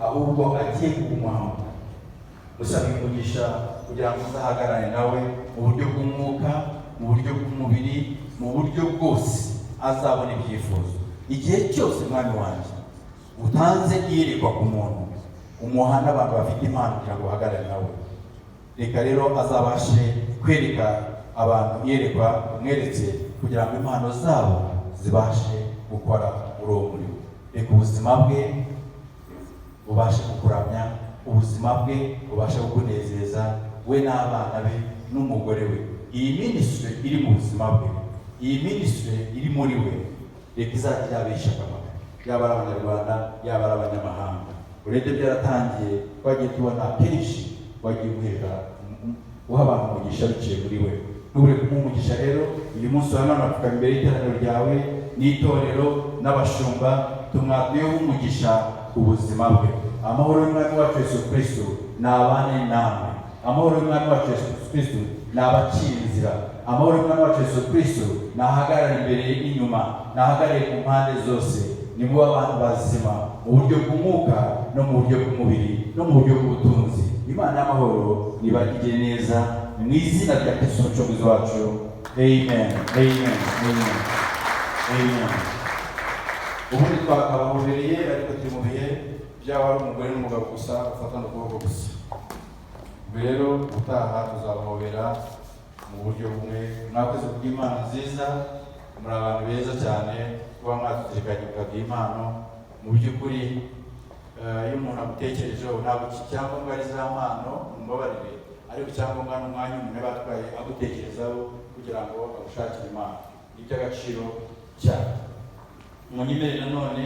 ahubwo agiye kumuhamba. Musaba umugisha kugira ngo uzahagarare nawe mu buryo bw'umwuka, mu buryo bw'umubiri, mu buryo bwose azabona ibyifuzo. Igihe cyose mwami wanjye utanze iyerekwa ku muntu, umuha n'abantu bafite impano kugira ngo uhagarare nawe. Reka rero azabashe kwereka abantu iyerekwa umweretse kugira ngo impano zabo zibashe gukora muri uwo murimo. Reka ubuzima bwe bubashe kukuramya, ubuzima bwe bubashe kukunezeza we n'abana be n'umugore we. Iyi ministry iri mu buzima bwe, iyi ministry iri muri we, reka izajya yabesha akamaro, yaba ari Abanyarwanda yaba ari abanyamahanga. Urebye byaratangiye, twagiye tubona kenshi wagiye guha abantu umugisha biciye muri we. Ntubure kumuha umugisha rero uyu munsi wa none apfuka imbere y'iteraniro ryawe n'itorero n'abashumba, tumwatuyeho umugisha ubuzima bwe. Amahoro y'Umwami wacu Yesu Kristo nabane namwe. Amahoro y'Umwami wacu Yesu Kristo nabacira inzira. Amahoro y'Umwami wacu Yesu Kristo nahagarara imbere n'inyuma, nahagarare ku mpande zose. Ni mu abantu bazima mu buryo bw'umwuka no mu buryo bw'umubiri no mu buryo bw'ubutunzi. Imana y'amahoro nibagire neza mu izina rya Kristo umucunguzi wacu. Amen. Amen. Amen. Amen. Ubundi twakabahobereye ariko turi mu bihe byaba ari umugore n'umugabo gusa bafatana ukuboko gusa. Rero utaha tuzabahobera mu buryo bumwe. Mwakoze kubw'Imana nziza, muri abantu beza cyane kuba mwatuzirikanye mukaduha impano. Mu by'ukuri iyo umuntu agutekerejeho ntabwo icyangombwa ari za mpano mumbabarire, ariko icyangombwa n'umwanya umuntu aba atwaye agutekerezaho kugira ngo agushakire impano. Ni iby'agaciro cyane. Munyemerere nanone